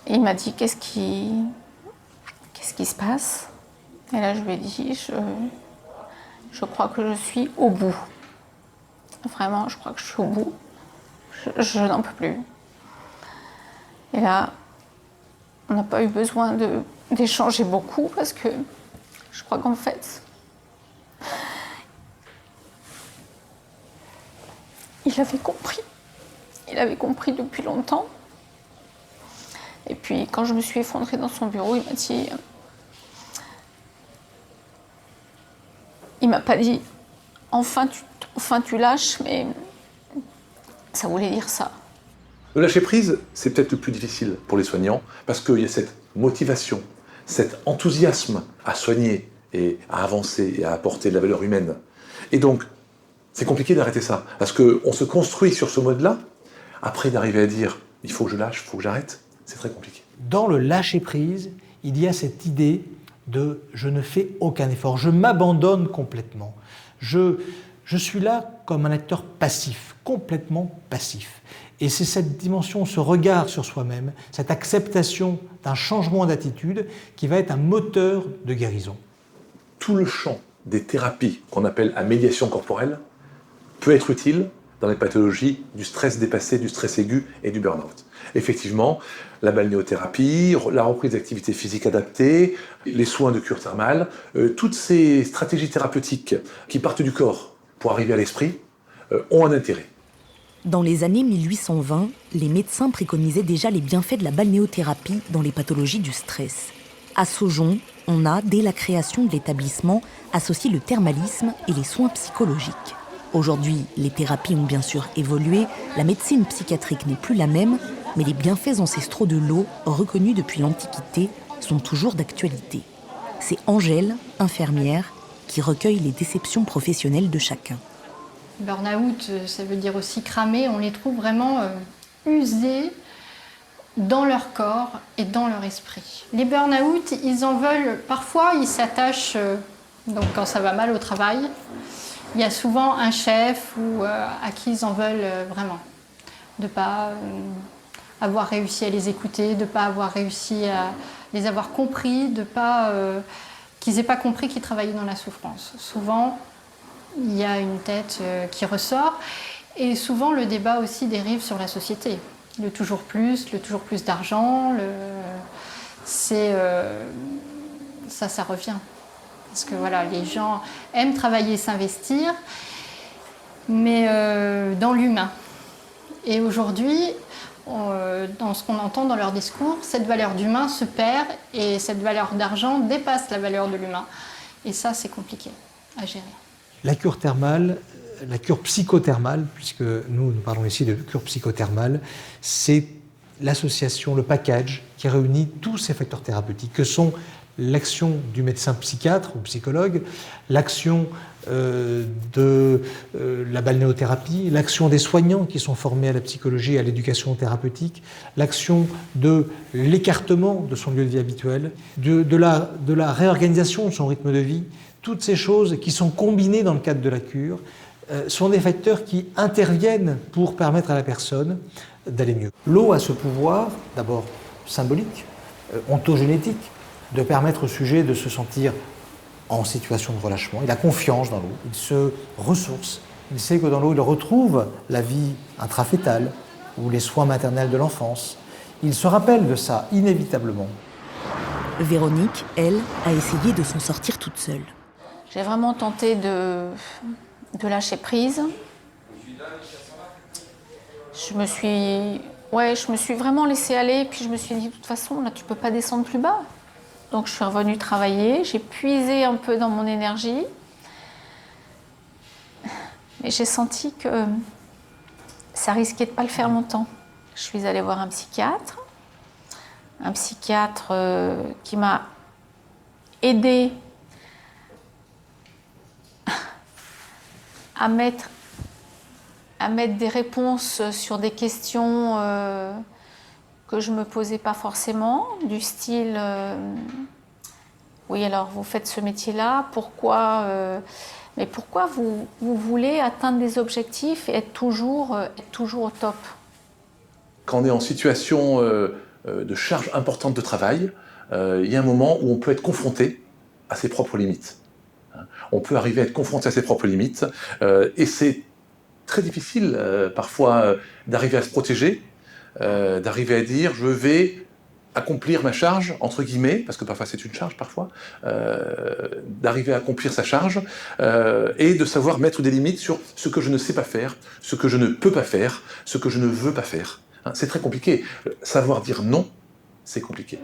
il m'a dit qu'est-ce qui se passe? Et là je lui ai dit je crois que je suis au bout. Vraiment, je crois que je suis au bout. Je n'en peux plus. Et là, on n'a pas eu besoin d'échanger beaucoup parce que je crois qu'en fait, il avait compris. Il avait compris depuis longtemps. Et puis, quand je me suis effondrée dans son bureau, il m'a dit... Il m'a pas dit « enfin tu lâches », mais ça voulait dire ça. Le lâcher prise, c'est peut-être le plus difficile pour les soignants parce qu'il y a cette motivation, cet enthousiasme à soigner et à avancer et à apporter de la valeur humaine. Et donc, c'est compliqué d'arrêter ça parce qu'on se construit sur ce mode-là. Après, d'arriver à dire « il faut que je lâche, il faut que j'arrête », c'est très compliqué. Dans le lâcher prise, il y a cette idée de « je ne fais aucun effort, je m'abandonne complètement, je suis là comme un acteur passif, complètement passif ». Et c'est cette dimension, ce regard sur soi-même, cette acceptation d'un changement d'attitude qui va être un moteur de guérison. Tout le champ des thérapies qu'on appelle à médiation corporelle peut être utile dans les pathologies du stress dépassé, du stress aigu et du burn-out. Effectivement, la balnéothérapie, la reprise d'activité physique adaptée, les soins de cure thermale, toutes ces stratégies thérapeutiques qui partent du corps pour arriver à l'esprit ont un intérêt. Dans les années 1820, les médecins préconisaient déjà les bienfaits de la balnéothérapie dans les pathologies du stress. À Saujon, on a, dès la création de l'établissement, associé le thermalisme et les soins psychologiques. Aujourd'hui, les thérapies ont bien sûr évolué, la médecine psychiatrique n'est plus la même, mais les bienfaits ancestraux de l'eau, reconnus depuis l'Antiquité, sont toujours d'actualité. C'est Angèle, infirmière, qui recueille les déceptions professionnelles de chacun. Burn-out, ça veut dire aussi cramer. On les trouve vraiment usés dans leur corps et dans leur esprit. Les burn-out, ils en veulent, parfois ils s'attachent, donc quand ça va mal au travail, il y a souvent un chef ou à qui ils en veulent vraiment. De ne pas avoir réussi à les écouter, de ne pas avoir réussi à les avoir compris, qu'ils n'aient pas compris qu'ils travaillaient dans la souffrance. Souvent, il y a une tête qui ressort et souvent le débat aussi dérive sur la société. Le toujours plus d'argent, ça revient. Parce que voilà, les gens aiment travailler, s'investir, mais dans l'humain. Et aujourd'hui, dans ce qu'on entend dans leur discours, cette valeur d'humain se perd et cette valeur d'argent dépasse la valeur de l'humain. Et ça, c'est compliqué à gérer. La cure thermale, la cure psychothermale, puisque nous parlons ici de cure psychothermale, c'est l'association, le package qui réunit tous ces facteurs thérapeutiques que sont l'action du médecin psychiatre ou psychologue, l'action de la balnéothérapie, l'action des soignants qui sont formés à la psychologie et à l'éducation thérapeutique, l'action de l'écartement de son lieu de vie habituel, de la réorganisation de son rythme de vie. Toutes ces choses qui sont combinées dans le cadre de la cure sont des facteurs qui interviennent pour permettre à la personne d'aller mieux. L'eau a ce pouvoir, d'abord symbolique, ontogénétique, de permettre au sujet de se sentir en situation de relâchement. Il a confiance dans l'eau, il se ressource, il sait que dans l'eau il retrouve la vie intrafétale ou les soins maternels de l'enfance. Il se rappelle de ça inévitablement. Véronique, elle, a essayé de s'en sortir toute seule. J'ai vraiment tenté de lâcher prise. Je me suis vraiment laissée aller, puis je me suis dit, de toute façon, là, tu peux pas descendre plus bas. Donc je suis revenue travailler, j'ai puisé un peu dans mon énergie, mais j'ai senti que ça risquait de pas le faire longtemps. Je suis allée voir un psychiatre qui m'a aidée à mettre des réponses sur des questions que je ne me posais pas forcément, du style oui, alors vous faites ce métier-là, pourquoi Mais pourquoi vous voulez atteindre des objectifs et être toujours au top? Quand on est en situation de charge importante de travail, il y a un moment où on peut être confronté à ses propres limites. On peut arriver à être confronté à ses propres limites et c'est très difficile parfois d'arriver à se protéger, d'arriver à dire je vais accomplir ma charge, entre guillemets, parce que parfois c'est une charge parfois, d'arriver à accomplir sa charge et de savoir mettre des limites sur ce que je ne sais pas faire, ce que je ne peux pas faire, ce que je ne veux pas faire. C'est très compliqué. Savoir dire non, c'est compliqué.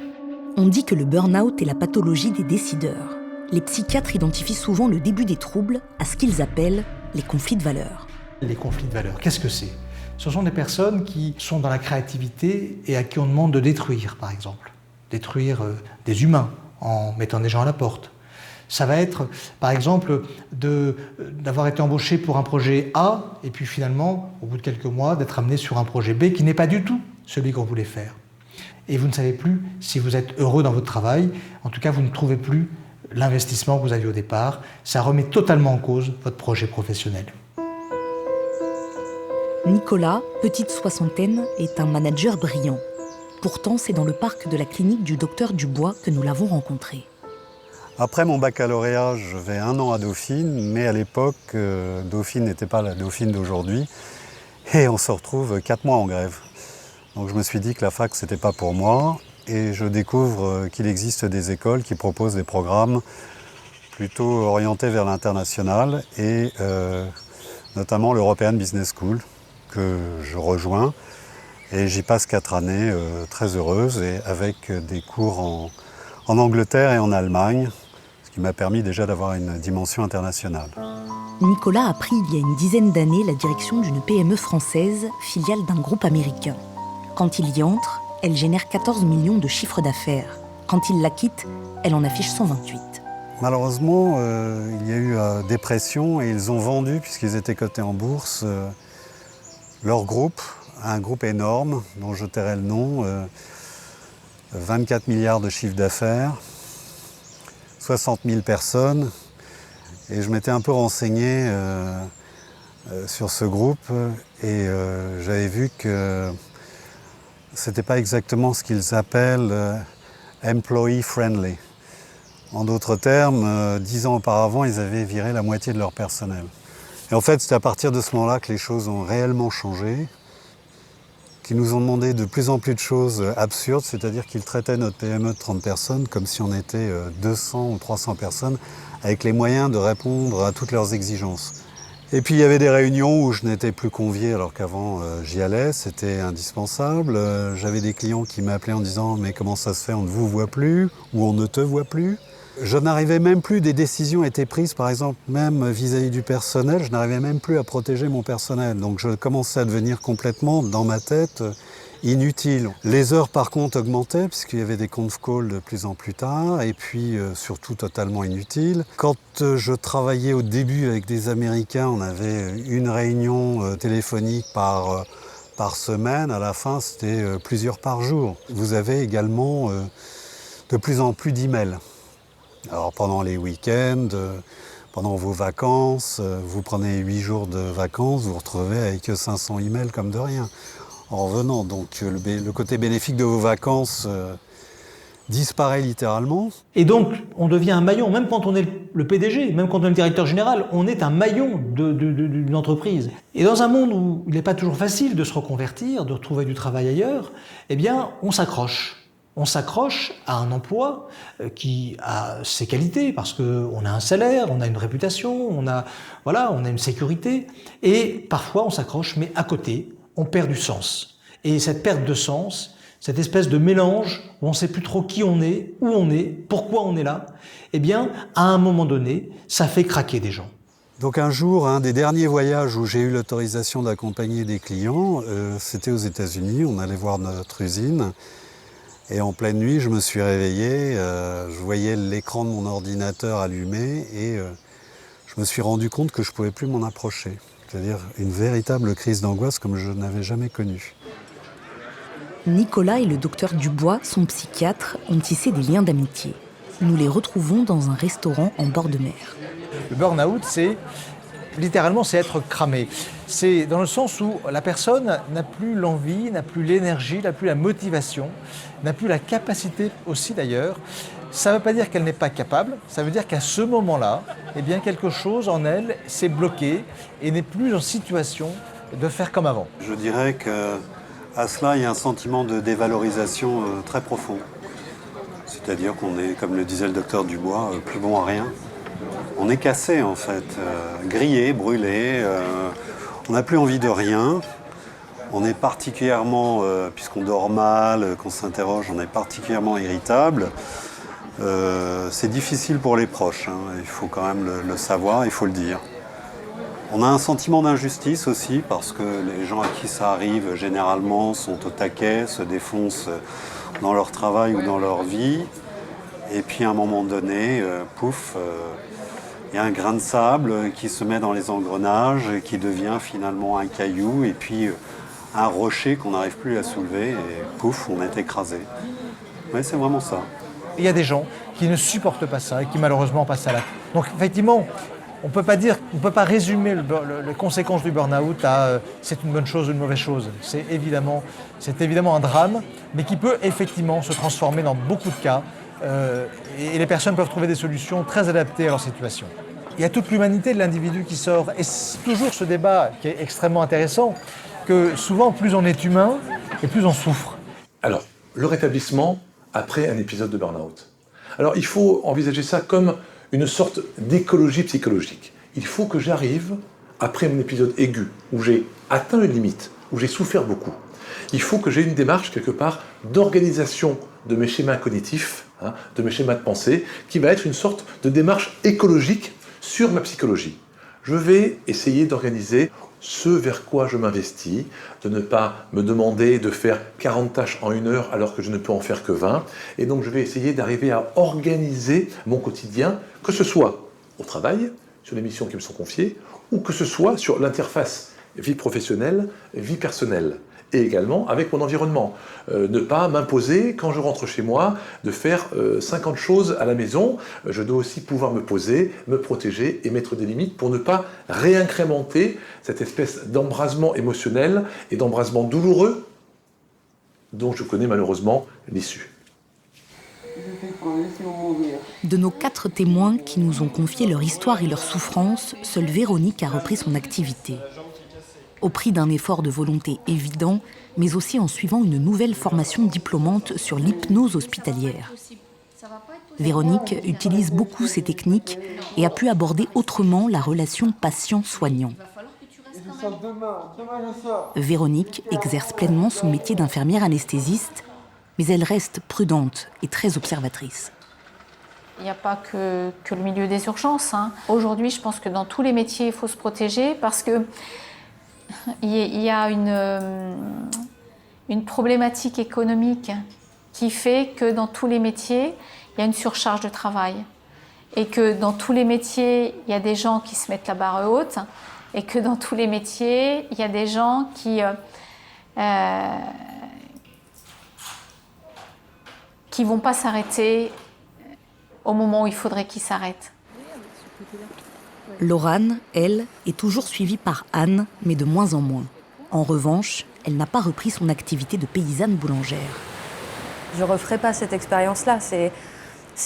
On dit que le burn-out est la pathologie des décideurs. Les psychiatres identifient souvent le début des troubles à ce qu'ils appellent les conflits de valeurs. Les conflits de valeurs, qu'est-ce que c'est? Ce sont des personnes qui sont dans la créativité et à qui on demande de détruire, par exemple. Détruire des humains en mettant des gens à la porte. Ça va être, par exemple, d'avoir été embauché pour un projet A et puis finalement, au bout de quelques mois, d'être amené sur un projet B qui n'est pas du tout celui qu'on voulait faire. Et vous ne savez plus si vous êtes heureux dans votre travail. En tout cas, vous ne trouvez plus l'investissement que vous aviez au départ. Ça remet totalement en cause votre projet professionnel. Nicolas, petite soixantaine, est un manager brillant. Pourtant, c'est dans le parc de la clinique du docteur Dubois que nous l'avons rencontré. Après mon baccalauréat, je vais 1 an à Dauphine, mais à l'époque, Dauphine n'était pas la Dauphine d'aujourd'hui. Et on se retrouve 4 mois en grève. Donc je me suis dit que la fac, c'était pas pour moi. Et je découvre qu'il existe des écoles qui proposent des programmes plutôt orientés vers l'international et notamment l'European Business School que je rejoins. Et j'y passe 4 années très heureuses et avec des cours en Angleterre et en Allemagne, ce qui m'a permis déjà d'avoir une dimension internationale. Nicolas a pris il y a une dizaine d'années la direction d'une PME française, filiale d'un groupe américain. Quand il y entre, elle génère 14 millions de chiffre d'affaires. Quand il la quitte, elle en affiche 128. Malheureusement, il y a eu des pressions et ils ont vendu, puisqu'ils étaient cotés en bourse, leur groupe, un groupe énorme, dont je tairai le nom, 24 milliards de chiffre d'affaires, 60 000 personnes. Et je m'étais un peu renseigné sur ce groupe et j'avais vu que c'était pas exactement ce qu'ils appellent employee friendly. En d'autres termes, 10 ans auparavant, ils avaient viré la moitié de leur personnel. Et en fait, c'est à partir de ce moment-là que les choses ont réellement changé, qu'ils nous ont demandé de plus en plus de choses absurdes, c'est-à-dire qu'ils traitaient notre PME de 30 personnes comme si on était 200 ou 300 personnes, avec les moyens de répondre à toutes leurs exigences. Et puis il y avait des réunions où je n'étais plus convié alors qu'avant j'y allais, c'était indispensable. J'avais des clients qui m'appelaient en disant « mais comment ça se fait, on ne vous voit plus » ou « on ne te voit plus ». Je n'arrivais même plus, des décisions étaient prises, par exemple, même vis-à-vis du personnel, je n'arrivais même plus à protéger mon personnel. Donc je commençais à devenir complètement, dans ma tête, inutile. Les heures, par contre, augmentaient, puisqu'il y avait des conf calls de plus en plus tard, et puis surtout totalement inutiles. Quand je travaillais au début avec des Américains, on avait une réunion téléphonique par semaine. À la fin, c'était plusieurs par jour. Vous avez également de plus en plus d'emails. Alors pendant les week-ends, pendant vos vacances, vous prenez 8 jours de vacances, vous vous retrouvez avec 500 emails comme de rien en revenant. Donc le côté bénéfique de vos vacances disparaît littéralement. Et donc on devient un maillon, même quand on est le PDG, même quand on est le directeur général, on est un maillon d'une entreprise. Et dans un monde où il n'est pas toujours facile de se reconvertir, de retrouver du travail ailleurs, eh bien on s'accroche. On s'accroche à un emploi qui a ses qualités parce qu'on a un salaire, on a une réputation, on a une sécurité. Et parfois on s'accroche, mais à côté, on perd du sens. Et cette perte de sens, cette espèce de mélange où on ne sait plus trop qui on est, où on est, pourquoi on est là, eh bien, à un moment donné, ça fait craquer des gens. Donc un jour, un des derniers voyages où j'ai eu l'autorisation d'accompagner des clients, c'était aux États-Unis, on allait voir notre usine. Et en pleine nuit, je me suis réveillé, je voyais l'écran de mon ordinateur allumé et je me suis rendu compte que je ne pouvais plus m'en approcher. C'est-à-dire une véritable crise d'angoisse comme je n'avais jamais connue. Nicolas et le docteur Dubois, son psychiatre, ont tissé des liens d'amitié. Nous les retrouvons dans un restaurant en bord de mer. Le burn-out, c'est littéralement, c'est être cramé. C'est dans le sens où la personne n'a plus l'envie, n'a plus l'énergie, n'a plus la motivation, n'a plus la capacité aussi d'ailleurs. Ça ne veut pas dire qu'elle n'est pas capable, ça veut dire qu'à ce moment-là, eh bien, quelque chose en elle s'est bloqué et n'est plus en situation de faire comme avant. Je dirais qu'à cela, il y a un sentiment de dévalorisation très profond. C'est-à-dire qu'on est, comme le disait le docteur Dubois, plus bon à rien. On est cassé en fait, grillé, brûlé, on n'a plus envie de rien. On est particulièrement, puisqu'on dort mal, qu'on s'interroge, on est particulièrement irritable. C'est difficile pour les proches, hein. Il faut quand même le savoir, il faut le dire. On a un sentiment d'injustice aussi, parce que les gens à qui ça arrive, généralement, sont au taquet, se défoncent dans leur travail ou dans leur vie. Et puis à un moment donné, pouf, il y a un grain de sable qui se met dans les engrenages, qui devient finalement un caillou, et puis un rocher qu'on n'arrive plus à soulever, et pouf, on est écrasé. Oui, c'est vraiment ça. Il y a des gens qui ne supportent pas ça et qui malheureusement passent à l'acte. Donc effectivement, on ne peut pas résumer les conséquences du burn-out à c'est une bonne chose ou une mauvaise chose. C'est évidemment un drame, mais qui peut effectivement se transformer dans beaucoup de cas. Et les personnes peuvent trouver des solutions très adaptées à leur situation. Il y a toute l'humanité de l'individu qui sort. Et c'est toujours ce débat qui est extrêmement intéressant, que souvent plus on est humain et plus on souffre. Alors, le rétablissement après un épisode de burn-out. Alors, il faut envisager ça comme une sorte d'écologie psychologique. Il faut que j'arrive, après mon épisode aigu, où j'ai atteint une limite, où j'ai souffert beaucoup, il faut que j'ai une démarche, quelque part, d'organisation de mes schémas cognitifs, de mes schémas de pensée, qui va être une sorte de démarche écologique sur ma psychologie. Je vais essayer d'organiser ce vers quoi je m'investis, de ne pas me demander de faire 40 tâches en 1 heure alors que je ne peux en faire que 20. Et donc je vais essayer d'arriver à organiser mon quotidien, que ce soit au travail, sur les missions qui me sont confiées, ou que ce soit sur l'interface vie professionnelle, vie personnelle. Et également avec mon environnement. Ne pas m'imposer, quand je rentre chez moi, de faire 50 choses à la maison. Je dois aussi pouvoir me poser, me protéger et mettre des limites pour ne pas réincrémenter cette espèce d'embrasement émotionnel et d'embrasement douloureux dont je connais malheureusement l'issue. De nos 4 témoins qui nous ont confié leur histoire et leur souffrance, seule Véronique a repris son activité. Au prix d'un effort de volonté évident, mais aussi en suivant une nouvelle formation diplômante sur l'hypnose hospitalière. Véronique utilise beaucoup ces techniques et a pu aborder autrement la relation patient-soignant. Véronique exerce pleinement son métier d'infirmière anesthésiste, mais elle reste prudente et très observatrice. Il n'y a pas que le milieu des urgences, hein. Aujourd'hui, je pense que dans tous les métiers, il faut se protéger parce que il y a une problématique économique qui fait que dans tous les métiers, il y a une surcharge de travail. Et que dans tous les métiers, il y a des gens qui se mettent la barre haute. Et que dans tous les métiers, il y a des gens qui vont pas s'arrêter au moment où il faudrait qu'ils s'arrêtent. Laurane, elle, est toujours suivie par Anne, mais de moins en moins. En revanche, elle n'a pas repris son activité de paysanne boulangère. Je ne referai pas cette expérience-là. C'est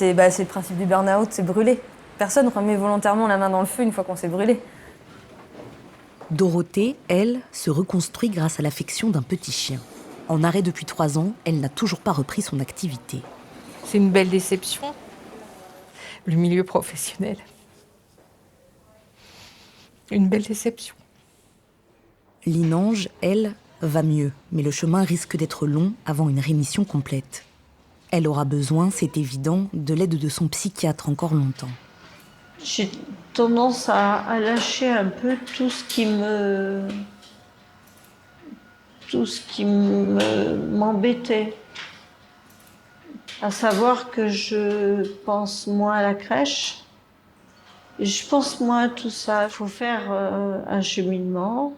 le principe du burn-out, c'est brûler. Personne ne remet volontairement la main dans le feu une fois qu'on s'est brûlé. Dorothée, elle, se reconstruit grâce à l'affection d'un petit chien. En arrêt depuis 3 ans, elle n'a toujours pas repris son activité. C'est une belle déception, le milieu professionnel. Une belle déception. Linange, elle, va mieux, mais le chemin risque d'être long avant une rémission complète. Elle aura besoin, c'est évident, de l'aide de son psychiatre encore longtemps. J'ai tendance à lâcher un peu tout ce qui m'embêtait. À savoir que je pense moins à la crèche. Je pense moins à tout ça. Il faut faire un cheminement.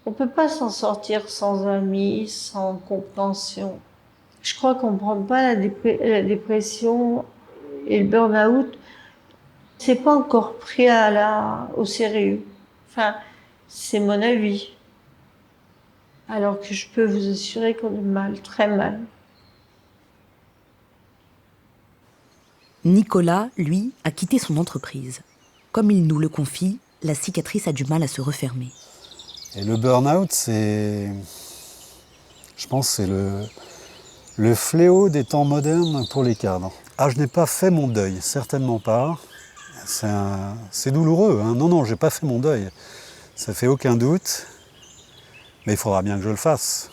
On ne peut pas s'en sortir sans amis, sans compréhension. Je crois qu'on ne prend pas la dépression et le burn-out C'est pas encore pris au sérieux. Enfin, c'est mon avis. Alors que je peux vous assurer qu'on est mal, très mal. Nicolas, lui, a quitté son entreprise. Comme il nous le confie, la cicatrice a du mal à se refermer. Et le burn-out, je pense, c'est le fléau des temps modernes pour les cadres. Ah, je n'ai pas fait mon deuil, certainement pas. C'est douloureux, hein. Non, j'ai pas fait mon deuil. Ça fait aucun doute. Mais il faudra bien que je le fasse.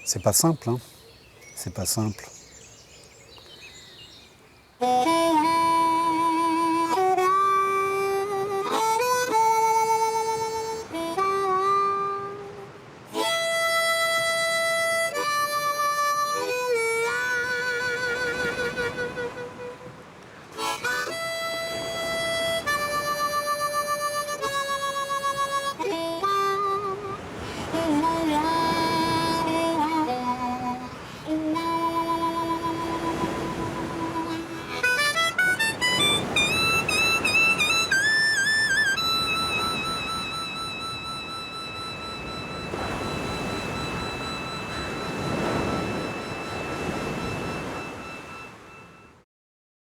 C'est pas simple, hein. C'est pas simple.